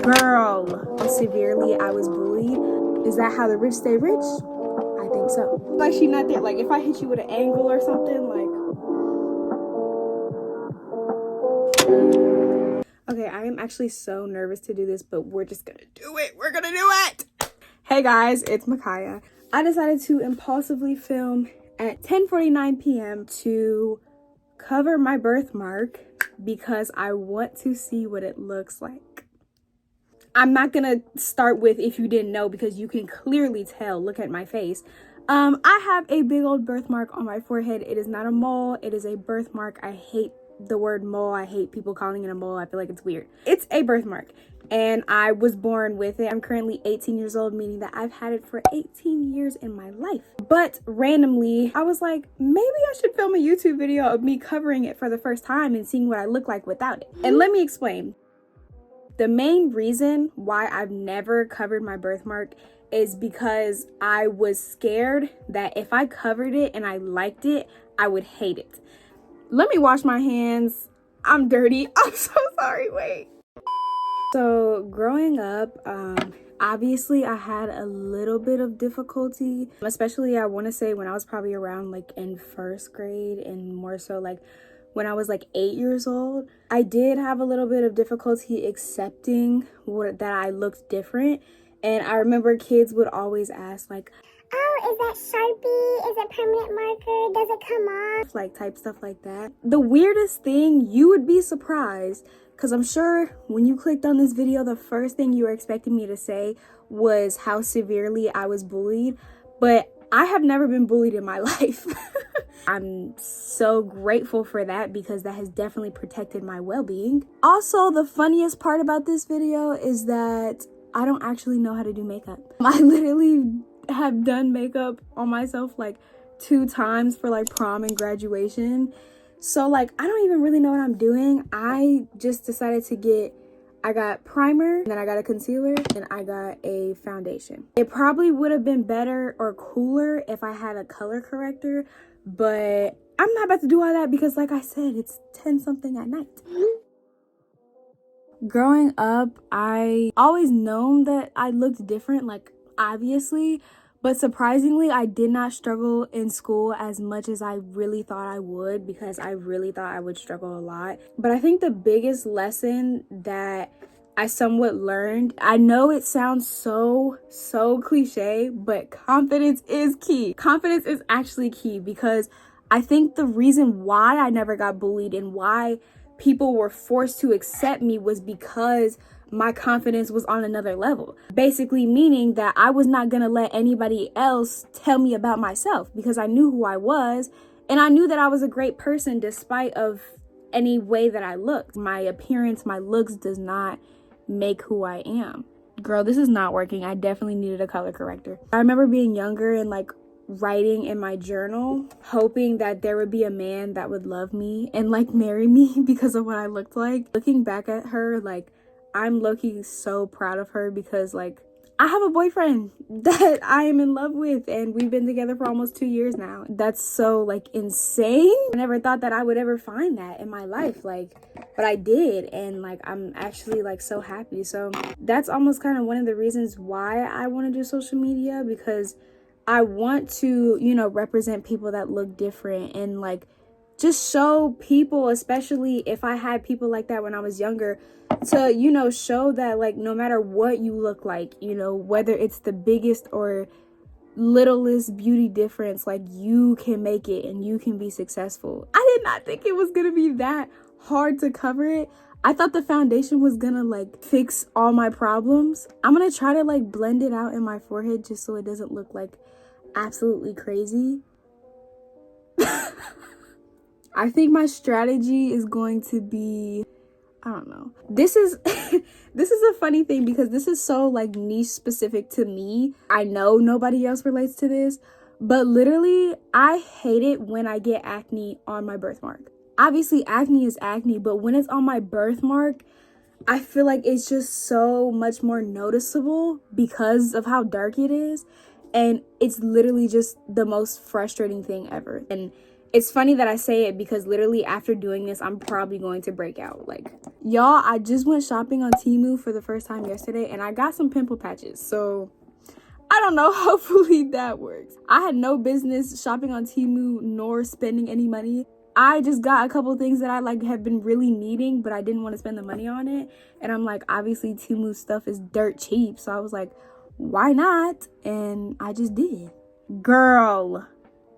Girl, how severely I was bullied. Is that how the rich stay rich? I think so. Like, she not there. Like, if I hit you with an angle or something, like... Okay, I am actually so nervous to do this, but we're just gonna do it. We're gonna do it! Hey guys, it's Micaiah. I decided to impulsively film at 10:49 p.m. to cover my birthmark because I want to see what it looks like. I'm not gonna start with if you didn't know because you can clearly tell. Look at my face. I have a big old birthmark on my forehead. It is not a mole, it is a birthmark. I hate the word mole. I hate people calling it a mole. I feel like it's weird. It's a birthmark and I was born with it. I'm currently 18 years old, meaning that I've had it for 18 years in my life. But randomly, I was like, maybe I should film a YouTube video of me covering it for the first time and seeing what I look like without it. And let me explain. The main reason why I've never covered my birthmark is because I was scared that if I covered it and I liked it, I would hate it. Let me wash my hands. I'm dirty. I'm so sorry. Wait. So growing up, obviously I had a little bit of difficulty, especially I want to say when I was probably around like in first grade and more so like when I was like 8 years old. I did have a little bit of difficulty accepting that I looked different. And I remember kids would always ask like, oh, is that Sharpie? Is it permanent marker? Does it come off? Like type stuff like that. The weirdest thing, you would be surprised, because I'm sure when you clicked on this video, the first thing you were expecting me to say was how severely I was bullied. But I have never been bullied in my life. I'm so grateful for that because that has definitely protected my well-being. Also, the funniest part about this video is that I don't actually know how to do makeup. I literally have done makeup on myself like 2 times for like prom and graduation. So like, I don't even really know what I'm doing. I just decided to I got primer, and then I got a concealer, and I got a foundation. It probably would have been better or cooler if I had a color corrector, but I'm not about to do all that because like I said, it's 10 something at night. Growing up, I always known that I looked different, like obviously, but surprisingly, I did not struggle in school as much as I really thought I would, because I really thought I would struggle a lot. But I think the biggest lesson that I somewhat learned, I know it sounds so cliche, but confidence is key. Confidence is actually key, because I think the reason why I never got bullied and why people were forced to accept me was because my confidence was on another level. Basically meaning that I was not gonna let anybody else tell me about myself, because I knew who I was and I knew that I was a great person despite of any way that I looked. My appearance, my looks does not make who I am. Girl, this is not working. I definitely needed a color corrector. I remember being younger and like writing in my journal, hoping that there would be a man that would love me and like marry me because of what I looked like. Looking back at her, like, I'm low-key so proud of her because like I have a boyfriend that I am in love with and we've been together for almost 2 years now. That's so like insane. I never thought that I would ever find that in my life, like, but I did, and like I'm actually like so happy. So that's almost kind of one of the reasons why I want to do social media, because I want to, you know, represent people that look different and like just show people, especially if I had people like that when I was younger, to, you know, show that like no matter what you look like, you know, whether it's the biggest or littlest beauty difference, like you can make it and you can be successful. I did not think it was gonna be that hard to cover it. I thought the foundation was gonna like fix all my problems. I'm gonna try to like blend it out in my forehead just so it doesn't look like absolutely crazy. I think my strategy is going to be, I don't know. This is this is a funny thing because this is so like niche specific to me. I know nobody else relates to this, but literally I hate it when I get acne on my birthmark. Obviously acne is acne, but when it's on my birthmark, I feel like it's just so much more noticeable because of how dark it is. And it's literally just the most frustrating thing ever. And It's funny that I say it because literally after doing this, I'm probably going to break out. Like, y'all, I just went shopping on Temu for the first time yesterday and I got some pimple patches. So I don't know, hopefully that works. I had no business shopping on Temu nor spending any money. I just got a couple things that I like have been really needing, but I didn't want to spend the money on it. And I'm like, obviously Temu stuff is dirt cheap. So I was like, why not? And I just did. Girl,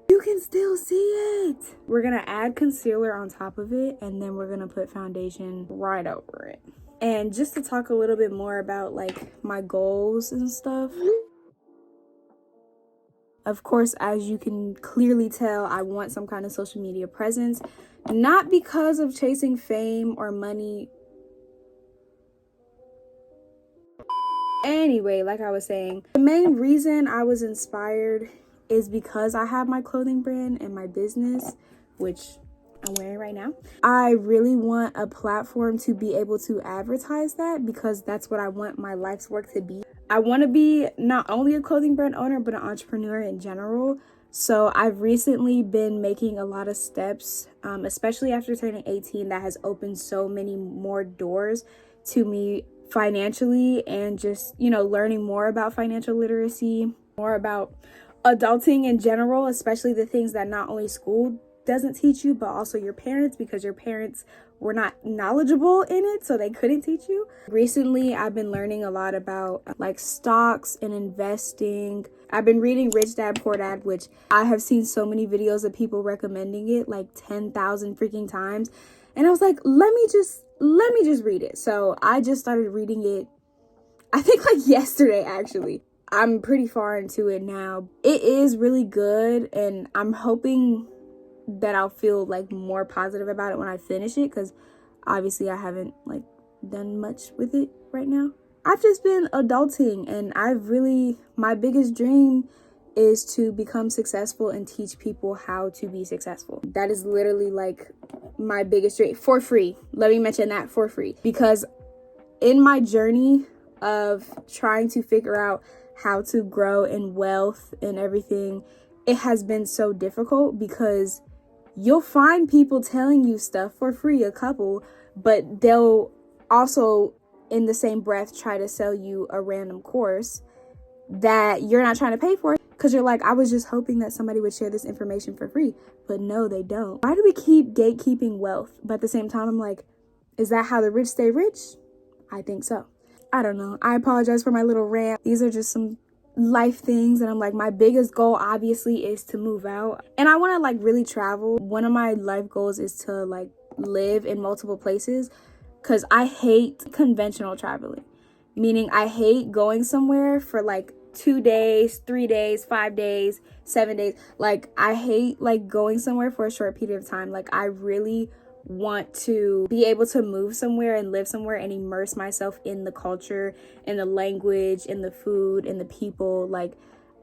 you can still see it. We're gonna add concealer on top of it, and then we're gonna put foundation right over it. And just to talk a little bit more about like my goals and stuff. Of course, as you can clearly tell, I want some kind of social media presence, not because of chasing fame or money. Anyway, like I was saying, the main reason I was inspired is because I have my clothing brand and my business, which I'm wearing right now. I really want a platform to be able to advertise that because that's what I want my life's work to be. I want to be not only a clothing brand owner, but an entrepreneur in general. So I've recently been making a lot of steps, especially after turning 18, that has opened so many more doors to me financially and just, you know, learning more about financial literacy, more about adulting in general, especially the things that not only school doesn't teach you, but also your parents, because your parents were not knowledgeable in it, so they couldn't teach you. Recently, I've been learning a lot about like stocks and investing. I've been reading Rich Dad Poor Dad, which I have seen so many videos of people recommending it like 10,000 freaking times. And I was like, let me just read it. So I just started reading it, I think like yesterday, actually. I'm pretty far into it now. It is really good, and I'm hoping that I'll feel like more positive about it when I finish it, because obviously I haven't like done much with it right now. I've just been adulting, and my biggest dream is to become successful and teach people how to be successful. That is literally like my biggest dream, for free. Let me mention that, for free, because in my journey of trying to figure out how to grow in wealth and everything, it has been so difficult because you'll find people telling you stuff for free, a couple, but they'll also in the same breath try to sell you a random course that you're not trying to pay for, because you're like, I was just hoping that somebody would share this information for free. But no, they don't. Why do we keep gatekeeping wealth? But at the same time, I'm like, is that how the rich stay rich? I think so. I don't know. I apologize for my little rant. These are just some life things, and I'm like, my biggest goal obviously is to move out, and I want to like really travel. One of my life goals is to like live in multiple places, because I hate conventional traveling, meaning I hate going somewhere for like 2 days, 3 days, 5 days, 7 days. Like, I hate like going somewhere for a short period of time. Like, I really want to be able to move somewhere and live somewhere and immerse myself in the culture and the language and the food and the people. Like,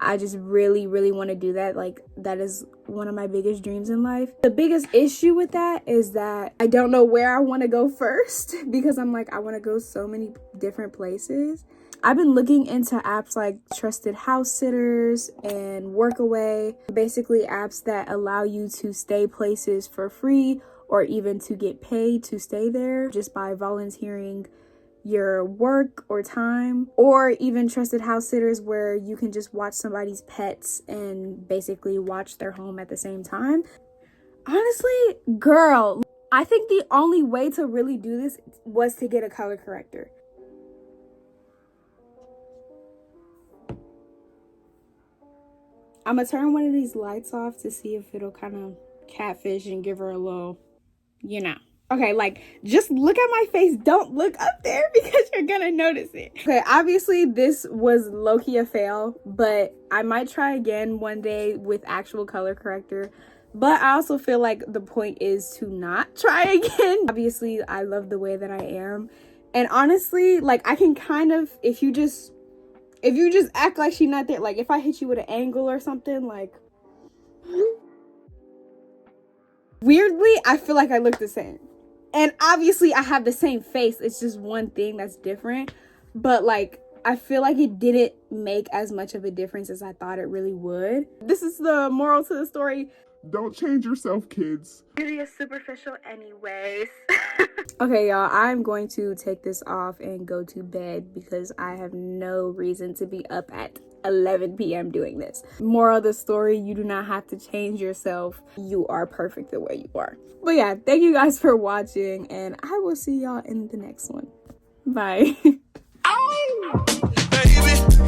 I just really want to do that. Like, that is one of my biggest dreams in life. The biggest issue with that is that I don't know where I want to go first, because I'm like, I want to go so many different places. I've been looking into apps like Trusted House Sitters and Workaway, basically apps that allow you to stay places for free or even to get paid to stay there just by volunteering your work or time, or even Trusted House Sitters where you can just watch somebody's pets and basically watch their home at the same time. Honestly, girl, I think the only way to really do this was to get a color corrector. I'm gonna turn one of these lights off to see if it'll kind of catfish and give her a little, you know. Okay, like, just look at my face. Don't look up there because you're gonna notice it. Okay, obviously this was low-key a fail, but I might try again one day with actual color corrector. But I also feel like the point is to not try again. Obviously, I love the way that I am. And honestly, like, I can kind of, if you just act like she's not there, like if I hit you with an angle or something, like, weirdly, I feel like I look the same. And obviously I have the same face. It's just one thing that's different. But like, I feel like it didn't make as much of a difference as I thought it really would. This is the moral to the story. Don't change yourself, kids. Beauty is superficial anyways. Okay, y'all, I'm going to take this off and go to bed because I have no reason to be up at 11 p.m. doing this. Moral of the story, you do not have to change yourself. You are perfect the way you are. But yeah, thank you guys for watching, and I will see y'all in the next one. Bye. Ow! Baby,